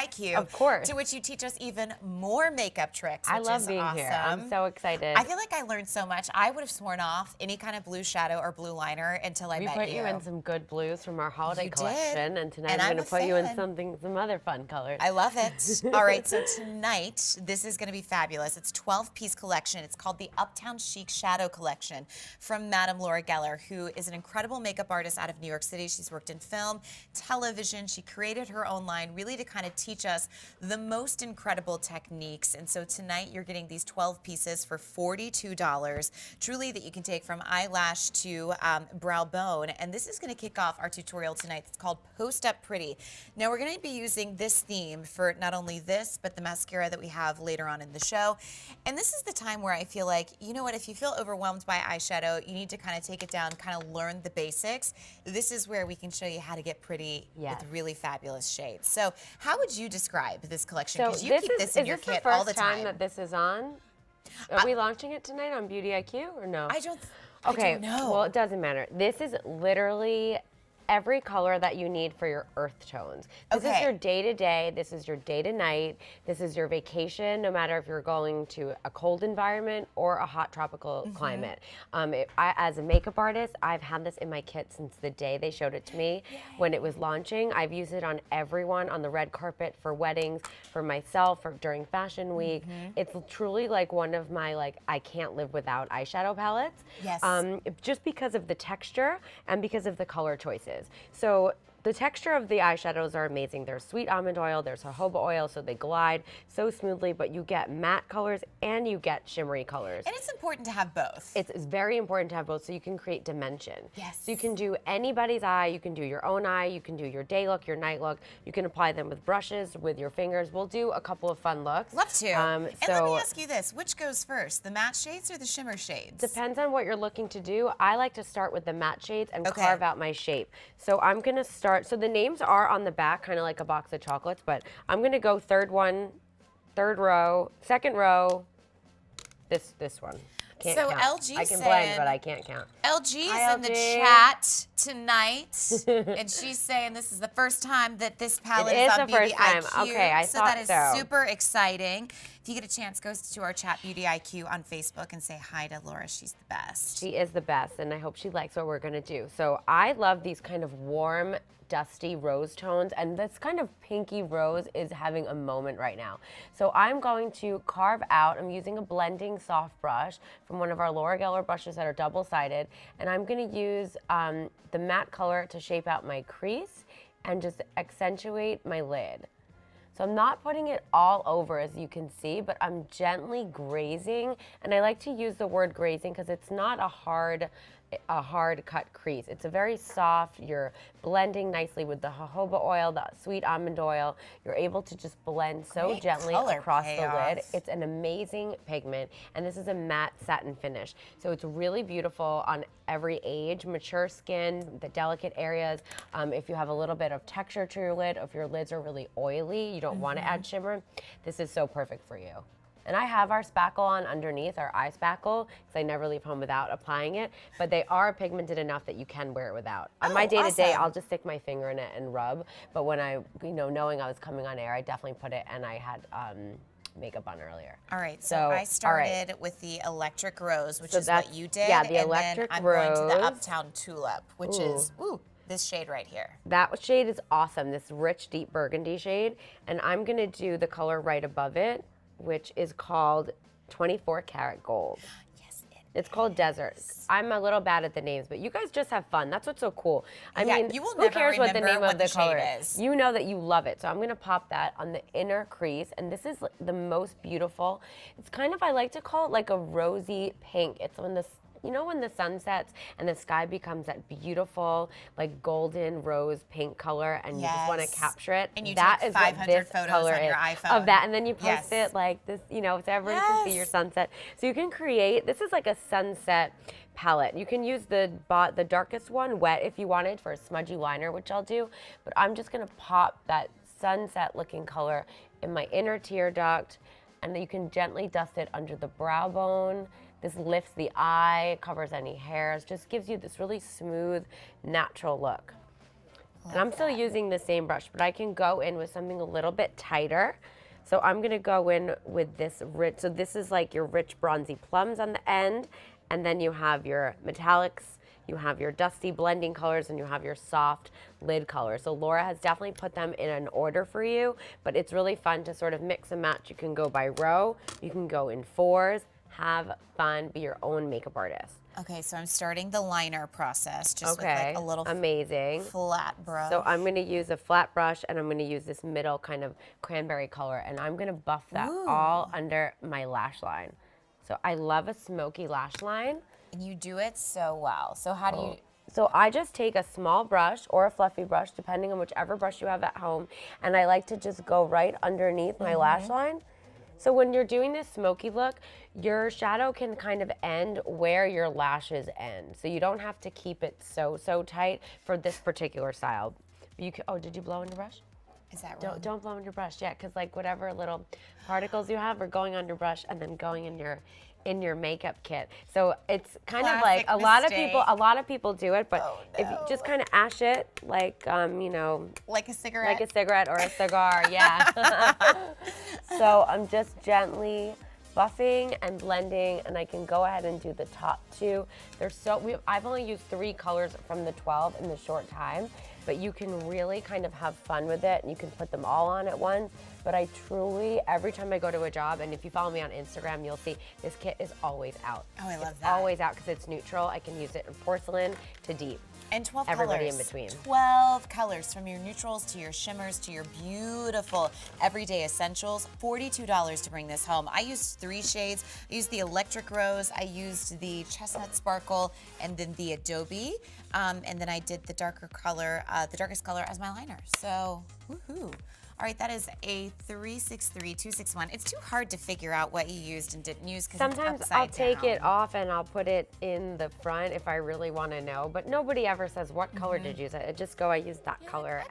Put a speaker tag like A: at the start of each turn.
A: IQ.
B: Of course.
A: To which you teach us even more makeup tricks, which
B: I love
A: is
B: being
A: awesome.
B: here. I'm so excited.
A: I feel like I learned so much. I would have sworn off any kind of blue shadow or blue liner until I met you.
B: We put you in some good blues from our holiday
A: You
B: collection,
A: did.
B: and tonight
A: And
B: I'm
A: I'm
B: going to
A: a
B: put you in
A: fan.
B: some other fun colors.
A: I love it. All right, so tonight, this is going to be fabulous. It's a 12-piece collection. It's called the Uptown Chic Shadow Collection from Madame Laura Geller, who is an incredible makeup artist out of New York City. She's worked in film, television. She created her own line really to kind of teach us the most incredible techniques. And so tonight, you're getting these 12 pieces for $42, truly that you can take from eyelash to brow bone. And this is going to kick off our tutorial tonight. It's called Post Up Pretty. Now, we're going to be using this theme for not only this, but the mascara that we have later on in the show. And this is the time where I feel like, you know what, if you feel overwhelmed by eyeshadow, you need to kind of take it down, kind of learn the basics. This is where we can show you how to get pretty with really fabulous shades. So how would you describe this collection? Because you keep this in your kit all the time.
B: Is this the first time that this is on? Are we launching it tonight on Beauty IQ or no?
A: I don't know.
B: Well, it doesn't matter. This is literally every color that you need for your earth tones. This is your day-to-day, this is your day-to-night, this is your vacation, no matter if you're going to a cold environment or a hot tropical climate. As a makeup artist, I've had this in my kit since the day they showed it to me when it was launching. I've used it on everyone on the red carpet for weddings, for myself, for during fashion week. It's truly like one of my I can't live without eyeshadow palettes.
A: Yes.
B: Just because of the texture and because of the color choices. So the texture of the eyeshadows are amazing. There's sweet almond oil, there's jojoba oil, so they glide so smoothly, but you get matte colors and you get shimmery colors.
A: And it's important to have both.
B: It's very important to have both so you can create dimension.
A: Yes.
B: So you can do anybody's eye, you can do your own eye, you can do your day look, your night look, you can apply them with brushes, with your fingers. We'll do a couple of fun looks.
A: Love to. And let me ask you this, which goes first, the matte shades or the shimmer shades?
B: Depends on what you're looking to do. I like to start with the matte shades and carve out my shape. So I'm gonna start, so the names are on the back, kind of like a box of chocolates, but I'm gonna go third row, second row, this one. Can't count.
A: LG
B: I can blend, but I can't count.
A: LG is in the chat tonight, and she's saying this is the first time that this palette is on Beauty IQ.
B: Okay, I
A: so
B: thought
A: that is super exciting. If you get a chance, go to our chat Beauty IQ on Facebook and say hi to Laura. She's the best.
B: She is the best, and I hope she likes what we're gonna do. So I love these kind of warm, dusty rose tones, and this kind of pinky rose is having a moment right now. So I'm going to carve out, I'm using a blending soft brush from one of our Laura Geller brushes that are double-sided, and I'm gonna use the matte color to shape out my crease and just accentuate my lid. So I'm not putting it all over, as you can see, but I'm gently grazing, and I like to use the word grazing because it's not a hard cut crease. It's a very soft, you're blending nicely with the jojoba oil, the sweet almond oil. You're able to just blend so gently across the lid. It's an amazing pigment, and this is a matte satin finish. So it's really beautiful on every age, mature skin, the delicate areas. If you have a little bit of texture to your lid, if your lids are really oily, you don't want to add shimmer, this is so perfect for you. And I have our spackle on underneath, our eye spackle, because I never leave home without applying it, but they are pigmented enough that you can wear it without. On my day-to-day, I'll just stick my finger in it and rub, but when I, knowing I was coming on air, I definitely put it, and I had makeup on earlier.
A: All right, so I started with the Electric Rose, which is what you did,
B: yeah, the
A: and
B: Electric
A: then I'm
B: Rose.
A: going to the Uptown Tulip, which is, this shade right here.
B: That shade is awesome, this rich, deep burgundy shade, and I'm gonna do the color right above it, which is called 24 karat gold.
A: Yes,
B: it's called Desert. I'm a little bad at the names, but you guys just have fun. That's what's so cool. I mean,
A: you will
B: who
A: never
B: cares what the name
A: what
B: of the color
A: is.
B: You know that you love it. So I'm gonna pop that on the inner crease, and this is the most beautiful. It's kind of, I like to call it like a rosy pink. It's when the when the sun sets and the sky becomes that beautiful, like golden rose pink color, and you just want to capture it.
A: And you
B: that
A: take
B: is
A: 500 photos on your iPhone
B: of that, and then you post it like this, so everyone can see your sunset. So you can create. This is like a sunset palette. You can use the darkest one, wet, if you wanted, for a smudgy liner, which I'll do. But I'm just gonna pop that sunset-looking color in my inner tear duct, and then you can gently dust it under the brow bone. This lifts the eye, covers any hairs, just gives you this really smooth, natural look. And I'm still using the same brush, but I can go in with something a little bit tighter. So I'm gonna go in with this rich, so this is like your rich bronzy plums on the end, and then you have your metallics, you have your dusty blending colors, and you have your soft lid colors. So Laura has definitely put them in an order for you, but it's really fun to sort of mix and match. You can go by row, you can go in fours, have fun, be your own makeup artist.
A: Okay, so I'm starting the liner process just with
B: Okay,
A: like a little
B: amazing.
A: flat brush.
B: So I'm gonna use a flat brush and I'm gonna use this middle kind of cranberry color and I'm gonna buff that all under my lash line. So I love a smoky lash line.
A: And you do it so well. So how do you...
B: So I just take a small brush or a fluffy brush, depending on whichever brush you have at home, and I like to just go right underneath my lash line. So when you're doing this smoky look, your shadow can kind of end where your lashes end. So you don't have to keep it so tight for this particular style. You can, oh, did you blow on your brush?
A: Is that wrong?
B: Don't blow on your brush yet, because like whatever little particles you have are going on your brush and then going in your makeup kit. So it's kind of like a lot of people do it, but if you just kind of ash it like you know,
A: like a cigarette?
B: Like a cigarette or a cigar, yeah. So I'm just gently buffing and blending, and I can go ahead and do the top two. I've only used 3 colors from the 12 in the short time, but you can really kind of have fun with it, and you can put them all on at once. But I truly, every time I go to a job, and if you follow me on Instagram, you'll see this kit is always out.
A: Oh, I love
B: it's
A: that.
B: Always out because it's neutral. I can use it in porcelain to deep.
A: And 12
B: Everybody
A: colors.
B: in between.
A: 12 colors, from your neutrals to your shimmers to your beautiful everyday essentials. $42 to bring this home. I used 3 shades. I used the Electric Rose, I used the Chestnut Sparkle, and then the Adobe. And then I did the darker color, the darkest color as my liner. So, woohoo. All right, that is a 363-261. It's too hard to figure out what you used and didn't use because
B: Sometimes I'll take it off and I'll put it in the front if I really want to know, but nobody ever says what color did you use. I just go, I used that color.